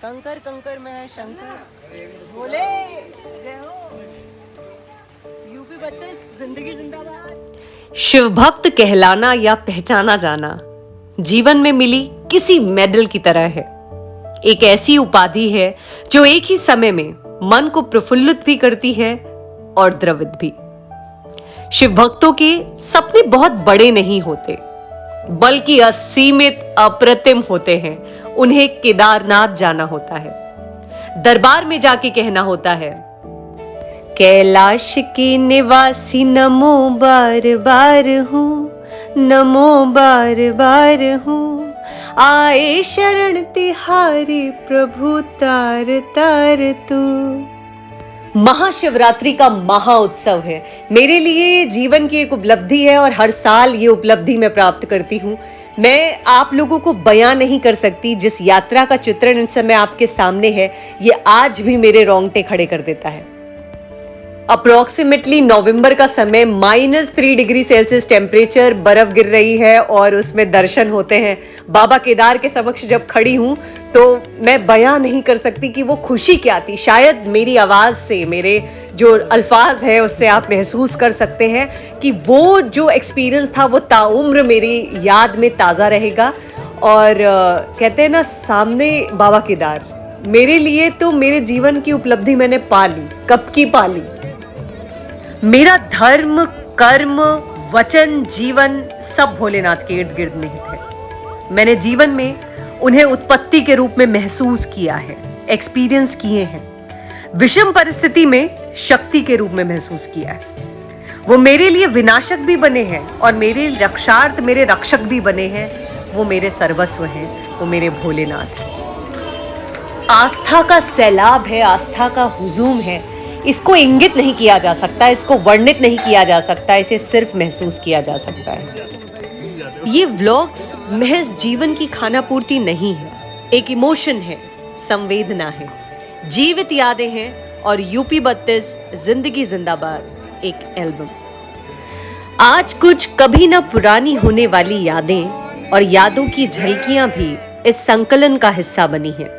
कंकर कंकर में है शंकर भोले जय हो। यूपी 32 जिंदगी जिंदाबाद। शिव भक्त कहलाना या पहचाना जाना जीवन में मिली किसी मेडल की तरह है। एक ऐसी उपाधि है जो एक ही समय में मन को प्रफुल्लित भी करती है और द्रवित भी। शिव भक्तों के सपने बहुत बड़े नहीं होते बल्कि असीमित अप्रतिम होते हैं। उन्हें केदारनाथ जाना होता है, दरबार में जाके कहना होता है, कैलाश के निवासी नमो बार बार हूँ, नमो बार बार हूँ, आए शरण तिहारी प्रभु तार तार तू। महाशिवरात्रि का महा उत्सव है। मेरे लिए जीवन की एक उपलब्धि है और हर साल ये उपलब्धि मैं प्राप्त करती हूँ। मैं आप लोगों को बयां नहीं कर सकती। जिस यात्रा का चित्रण इस समय आपके सामने है, ये आज भी मेरे रोंगटे खड़े कर देता है। अप्रोक्सीमेटली नवंबर का समय, -3 डिग्री सेल्सियस टेम्परेचर, बर्फ गिर रही है और उसमें दर्शन होते हैं। बाबा केदार के समक्ष जब खड़ी हूं तो मैं बयां नहीं कर सकती कि वो खुशी क्या थी। शायद मेरी आवाज से, मेरे जो अल्फाज है उससे आप महसूस कर सकते हैं कि वो जो एक्सपीरियंस था वो ताउम्र मेरी याद में ताज़ा रहेगा। और कहते हैं ना, सामने बाबा केदार, मेरे लिए तो मेरे जीवन की उपलब्धि मैंने पा ली। कब की पा ली? मेरा धर्म, कर्म, वचन, जीवन सब भोलेनाथ के इर्द गिर्द निहित है। मैंने जीवन में उन्हें उत्पत्ति के रूप में महसूस किया है, एक्सपीरियंस किए हैं। विषम परिस्थिति में शक्ति के रूप में महसूस किया है। वो मेरे लिए विनाशक भी बने हैं और मेरे रक्षार्थ, मेरे रक्षक भी बने हैं। वो मेरे सर्वस्व हैं, वो मेरे भोलेनाथ हैं। आस्था का सैलाब है, आस्था का हुजूम है। इसको इंगित नहीं किया जा सकता, इसको वर्णित नहीं किया जा सकता, इसे सिर्फ महसूस किया जा सकता है। ये व्लॉग्स महज जीवन की खाना पूर्ति नहीं है, एक इमोशन है, संवेदना है, जीवित यादें हैं और यूपी 32 जिंदगी जिंदाबाद एक एल्बम। आज कुछ कभी ना पुरानी होने वाली यादें और यादों की झलकियां भी इस संकलन का हिस्सा बनी हैं।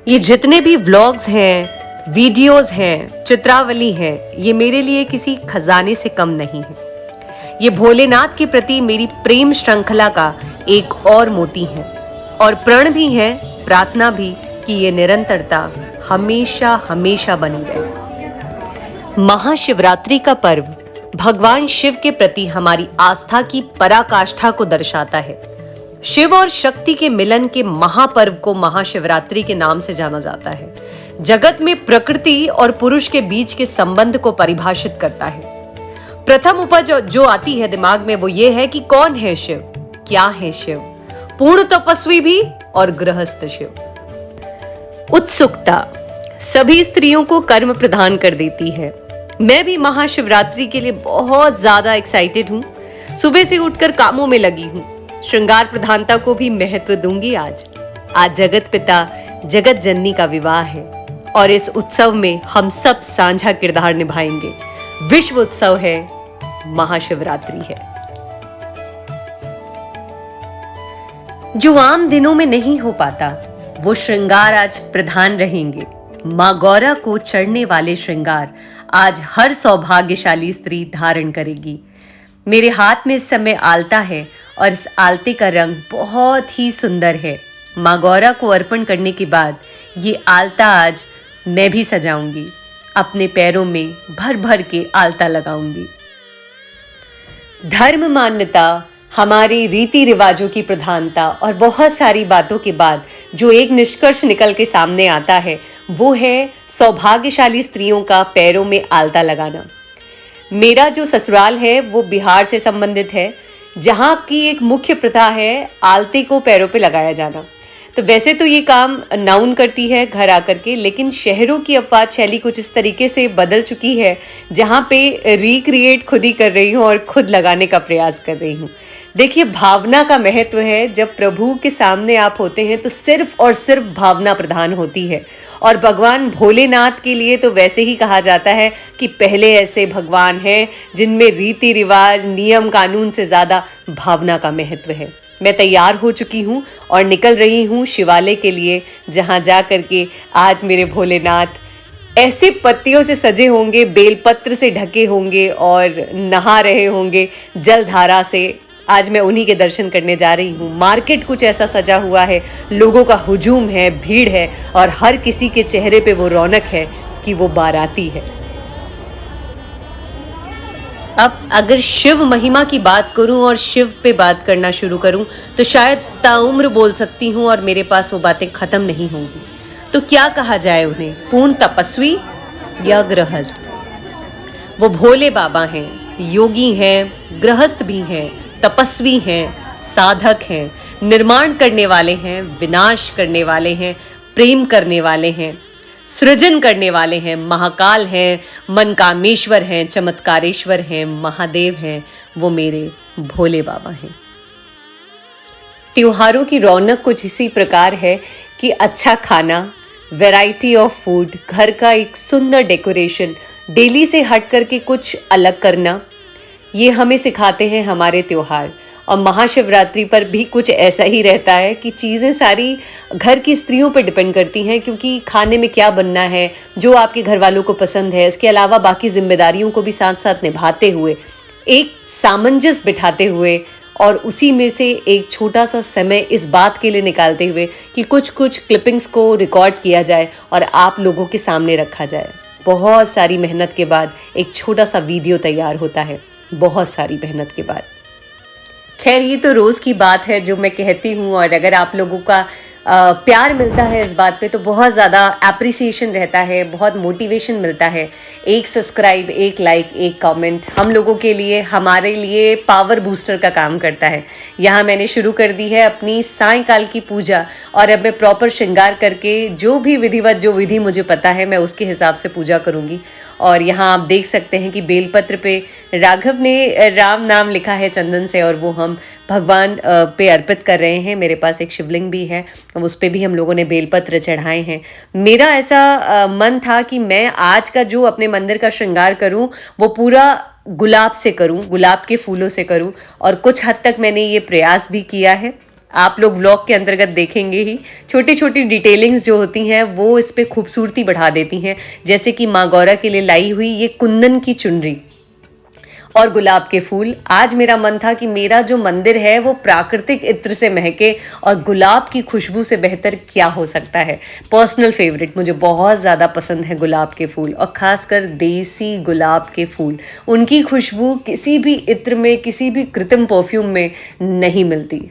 ये जितने भी व्लॉग्स हैं, वीडियोस हैं, चित्रावली है, ये मेरे लिए किसी खजाने से कम नहीं है। ये भोलेनाथ के प्रति मेरी प्रेम श्रृंखला का एक और मोती है और प्रण भी है, प्रार्थना भी कि ये निरंतरता हमेशा हमेशा बनी रहे। महाशिवरात्रि का पर्व भगवान शिव के प्रति हमारी आस्था की पराकाष्ठा को दर्शाता है। शिव और शक्ति के मिलन के महापर्व को महाशिवरात्रि के नाम से जाना जाता है। जगत में प्रकृति और पुरुष के बीच के संबंध को परिभाषित करता है। प्रथम उपज जो आती है दिमाग में वो ये है कि कौन है शिव, क्या है शिव? पूर्ण तपस्वी भी और गृहस्थ शिव। उत्सुकता सभी स्त्रियों को कर्म प्रदान कर देती है। मैं भी महाशिवरात्रि के लिए बहुत ज्यादा एक्साइटेड हूँ। सुबह से उठकर कामों में लगी हूँ। श्रृंगार प्रधानता को भी महत्व दूंगी। आज जगत पिता जगत जननी का विवाह है और इस उत्सव में हम सब साझा किरदार निभाएंगे। विश्व उत्सव है, महाशिवरात्रि है। जो आम दिनों में नहीं हो पाता वो श्रृंगार आज प्रधान रहेंगे। माँ गौरा को चढ़ने वाले श्रृंगार आज हर सौभाग्यशाली स्त्री धारण करेगी। मेरे हाथ में इस समय आलता है और इस आलते का रंग बहुत ही सुंदर है। माँ गौरा को अर्पण करने के बाद ये आलता आज मैं भी सजाऊंगी। अपने पैरों में भर भर के आलता लगाऊंगी। धर्म मान्यता, हमारे रीति रिवाजों की प्रधानता और बहुत सारी बातों के बाद जो एक निष्कर्ष निकल के सामने आता है वो है सौभाग्यशाली स्त्रियों का पैरों में आलता लगाना। मेरा जो ससुराल है वो बिहार से संबंधित है, जहाँ की एक मुख्य प्रथा है आलते को पैरों पे लगाया जाना। तो वैसे तो ये काम नाउन करती है घर आकर के, लेकिन शहरों की अपवाद शैली कुछ इस तरीके से बदल चुकी है जहाँ पे रिक्रिएट खुद ही कर रही हूँ और खुद लगाने का प्रयास कर रही हूँ। देखिए, भावना का महत्व है। जब प्रभु के सामने आप होते हैं तो सिर्फ और सिर्फ भावना प्रधान होती है। और भगवान भोलेनाथ के लिए तो वैसे ही कहा जाता है कि पहले ऐसे भगवान हैं जिनमें रीति रिवाज, नियम कानून से ज़्यादा भावना का महत्व है। मैं तैयार हो चुकी हूँ और निकल रही हूँ शिवालय के लिए, जहाँ जा करके आज मेरे भोलेनाथ ऐसे पत्तियों से सजे होंगे, बेलपत्र से ढके होंगे और नहा रहे होंगे जलधारा से। आज मैं उन्हीं के दर्शन करने जा रही हूँ। मार्केट कुछ ऐसा सजा हुआ है, लोगों का हुजूम है, भीड़ है और हर किसी के चेहरे पे वो रौनक है कि वो बाराती है। अब अगर शिव महिमा की बात करूं और शिव पे बात करना शुरू करूं तो शायद ताउम्र बोल सकती हूं और मेरे पास वो बातें खत्म नहीं होंगी। तो क्या कहा जाए उन्हें, पूर्ण तपस्वी या गृहस्थ? वो भोले बाबा हैं, योगी हैं, गृहस्थ भी हैं, तपस्वी हैं, साधक हैं, निर्माण करने वाले हैं, विनाश करने वाले हैं, प्रेम करने वाले हैं, सृजन करने वाले हैं, महाकाल हैं, मनकामेश्वर हैं, चमत्कारेश्वर हैं, महादेव हैं। वो मेरे भोले बाबा हैं। त्योहारों की रौनक कुछ इसी प्रकार है कि अच्छा खाना, वैरायटी ऑफ फूड, घर का एक सुंदर डेकोरेशन, डेली से हट करके कुछ अलग करना, ये हमें सिखाते हैं हमारे त्योहार। और महाशिवरात्रि पर भी कुछ ऐसा ही रहता है कि चीज़ें सारी घर की स्त्रियों पर डिपेंड करती हैं, क्योंकि खाने में क्या बनना है, जो आपके घर वालों को पसंद है, इसके अलावा बाकी जिम्मेदारियों को भी साथ साथ निभाते हुए, एक सामंजस्य बिठाते हुए और उसी में से एक छोटा सा समय इस बात के लिए निकालते हुए कि कुछ क्लिपिंग्स को रिकॉर्ड किया जाए और आप लोगों के सामने रखा जाए। बहुत सारी मेहनत के बाद एक छोटा सा वीडियो तैयार होता है, बहुत सारी मेहनत के बाद। खैर, ये तो रोज़ की बात है जो मैं कहती हूँ, और अगर आप लोगों का प्यार मिलता है इस बात पे तो बहुत ज़्यादा एप्रिसिएशन रहता है, बहुत मोटिवेशन मिलता है। एक सब्सक्राइब, एक लाइक, एक कमेंट हम लोगों के लिए, हमारे लिए पावर बूस्टर का काम करता है। यहाँ मैंने शुरू कर दी है अपनी सायंकाल की पूजा, और अब मैं प्रॉपर श्रृंगार करके जो भी विधिवत, जो विधि मुझे पता है, मैं उसके हिसाब से पूजा करूँगी। और यहाँ आप देख सकते हैं कि बेलपत्र पे राघव ने राम नाम लिखा है चंदन से, और वो हम भगवान पे अर्पित कर रहे हैं। मेरे पास एक शिवलिंग भी है, उस पे भी हम लोगों ने बेलपत्र चढ़ाए हैं। मेरा ऐसा मन था कि मैं आज का जो अपने मंदिर का श्रृंगार करूं वो पूरा गुलाब से करूं, गुलाब के फूलों से करूं, और कुछ हद तक मैंने ये प्रयास भी किया है। आप लोग व्लॉग के अंतर्गत देखेंगे ही, छोटी छोटी डिटेलिंग्स जो होती हैं वो इस पे खूबसूरती बढ़ा देती हैं। जैसे कि माँ गौरा के लिए लाई हुई ये कुंदन की चुनरी और गुलाब के फूल। आज मेरा मन था कि मेरा जो मंदिर है वो प्राकृतिक इत्र से महके, और गुलाब की खुशबू से बेहतर क्या हो सकता है। पर्सनल फेवरेट, मुझे बहुत ज़्यादा पसंद है गुलाब के फूल, और ख़ासकर देसी गुलाब के फूल। उनकी खुशबू किसी भी इत्र में, किसी भी कृत्रिम परफ्यूम में नहीं मिलती।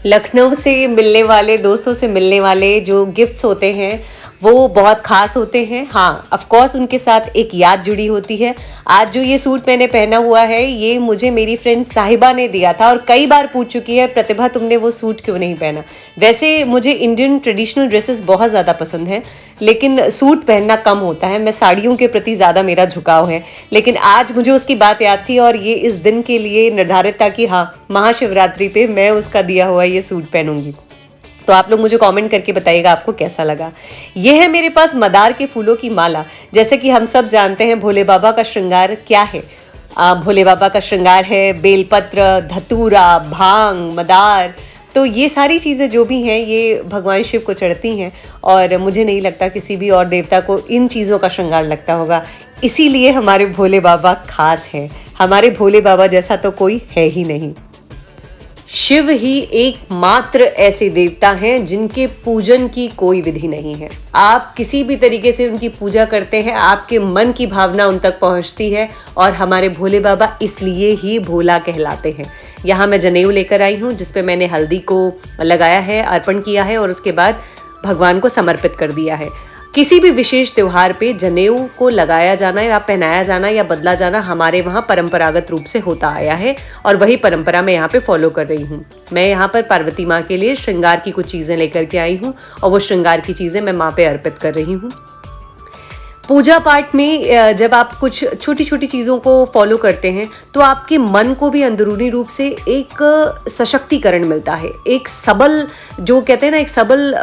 लखनऊ से मिलने वाले, दोस्तों से मिलने वाले जो गिफ्ट्स होते हैं वो बहुत ख़ास होते हैं। हाँ, ऑफ कोर्स उनके साथ एक याद जुड़ी होती है। आज जो ये सूट मैंने पहना हुआ है ये मुझे मेरी फ्रेंड साहिबा ने दिया था, और कई बार पूछ चुकी है, प्रतिभा तुमने वो सूट क्यों नहीं पहना। वैसे मुझे इंडियन ट्रेडिशनल ड्रेसेस बहुत ज़्यादा पसंद हैं, लेकिन सूट पहनना कम होता है। मैं साड़ियों के प्रति ज़्यादा मेरा झुकाव है, लेकिन आज मुझे उसकी बात याद थी और ये इस दिन के लिए निर्धारित था कि हाँ, महाशिवरात्रि पे मैं उसका दिया हुआ ये सूट पहनूंगी। तो आप लोग मुझे कमेंट करके बताइएगा आपको कैसा लगा। ये है मेरे पास मदार के फूलों की माला। जैसे कि हम सब जानते हैं भोले बाबा का श्रृंगार क्या है। भोले बाबा का श्रृंगार है बेलपत्र, धतूरा, भांग, मदार। तो ये सारी चीज़ें जो भी हैं ये भगवान शिव को चढ़ती हैं, और मुझे नहीं लगता किसी भी और देवता को इन चीज़ों का श्रृंगार लगता होगा। इसीलिए हमारे भोले बाबा खास हैं। हमारे भोले बाबा जैसा तो कोई है ही नहीं। शिव ही एकमात्र ऐसे देवता हैं जिनके पूजन की कोई विधि नहीं है। आप किसी भी तरीके से उनकी पूजा करते हैं, आपके मन की भावना उन तक पहुंचती है, और हमारे भोले बाबा इसलिए ही भोला कहलाते हैं। यहाँ मैं जनेऊ लेकर आई हूँ जिस पे मैंने हल्दी को लगाया है, अर्पण किया है, और उसके बाद भगवान को समर्पित कर दिया है। किसी भी विशेष त्यौहार पे जनेऊ को लगाया जाना या पहनाया जाना या बदला जाना हमारे वहाँ परंपरागत रूप से होता आया है, और वही परंपरा मैं यहाँ पे फॉलो कर रही हूँ। मैं यहाँ पर पार्वती माँ के लिए श्रृंगार की कुछ चीज़ें लेकर के आई हूँ, और वो श्रृंगार की चीज़ें मैं माँ पे अर्पित कर रही हूँ। पूजा पाठ में जब आप कुछ छोटी छोटी चीज़ों को फॉलो करते हैं तो आपके मन को भी अंदरूनी रूप से एक सशक्तिकरण मिलता है, एक सबल, जो कहते हैं ना, एक सबल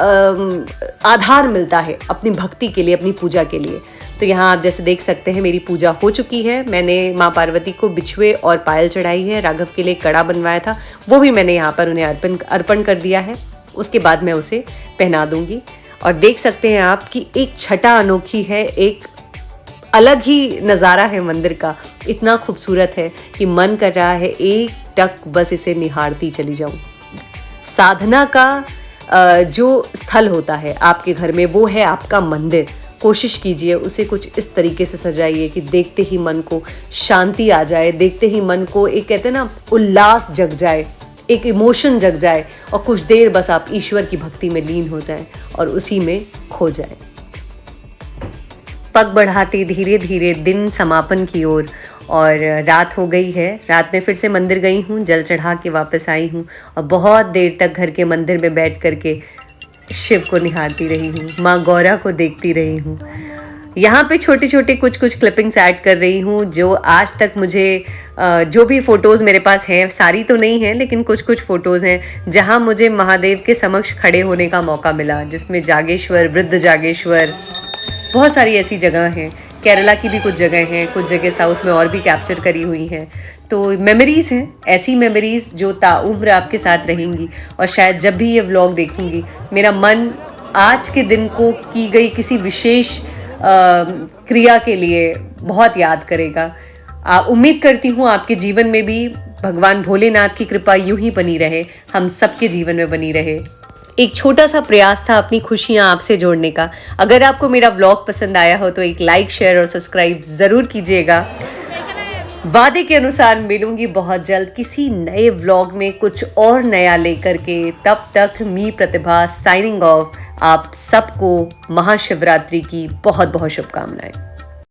आधार मिलता है अपनी भक्ति के लिए, अपनी पूजा के लिए। तो यहाँ आप जैसे देख सकते हैं मेरी पूजा हो चुकी है। मैंने माँ पार्वती को बिछुए और पायल चढ़ाई है। राघव के लिए कड़ा बनवाया था, वो भी मैंने यहाँ पर उन्हें अर्पण कर दिया है। उसके बाद मैं उसे पहना दूंगी। और देख सकते हैं आप कि एक छटा अनोखी है, एक अलग ही नज़ारा है मंदिर का। इतना खूबसूरत है कि मन कर रहा है एक टक बस इसे निहारती चली जाऊं। साधना का जो स्थल होता है आपके घर में, वो है आपका मंदिर। कोशिश कीजिए उसे कुछ इस तरीके से सजाइए कि देखते ही मन को शांति आ जाए, देखते ही मन को एक कहते हैं ना उल्लास जग जाए, एक इमोशन जग जाए और कुछ देर बस आप ईश्वर की भक्ति में लीन हो जाएं और उसी में खो जाएं। पग बढ़ाते धीरे धीरे दिन समापन की ओर और रात हो गई है। रात में फिर से मंदिर गई हूँ, जल चढ़ा के वापस आई हूँ और बहुत देर तक घर के मंदिर में बैठ कर के शिव को निहारती रही हूँ, माँ गौरा को देखती रही हूँ। यहाँ पे छोटे छोटे कुछ क्लिपिंग्स ऐड कर रही हूँ जो आज तक मुझे जो भी फ़ोटोज़ मेरे पास हैं, सारी तो नहीं हैं लेकिन कुछ फ़ोटोज़ हैं जहाँ मुझे महादेव के समक्ष खड़े होने का मौका मिला, जिसमें जागेश्वर, वृद्ध जागेश्वर, बहुत सारी ऐसी जगह हैं। केरला की भी कुछ जगह हैं, कुछ जगह साउथ में और भी कैप्चर करी हुई हैं। तो मेमोरीज़ हैं, ऐसी मेमोरीज़ जो ताउम्र आपके साथ रहेंगी। और शायद जब भी ये व्लॉग देखूंगी मेरा मन आज के दिन को की गई किसी विशेष क्रिया के लिए बहुत याद करेगा। उम्मीद करती हूँ आपके जीवन में भी भगवान भोलेनाथ की कृपा यूं ही बनी रहे, हम सबके जीवन में बनी रहे। एक छोटा सा प्रयास था अपनी खुशियाँ आपसे जोड़ने का। अगर आपको मेरा व्लॉग पसंद आया हो तो एक लाइक, शेयर और सब्सक्राइब ज़रूर कीजिएगा। वादे के अनुसार मिलूंगी बहुत जल्द किसी नए व्लॉग में कुछ और नया लेकर के। तब तक मी प्रतिभा साइनिंग ऑफ। आप सबको महाशिवरात्रि की बहुत बहुत शुभकामनाएं।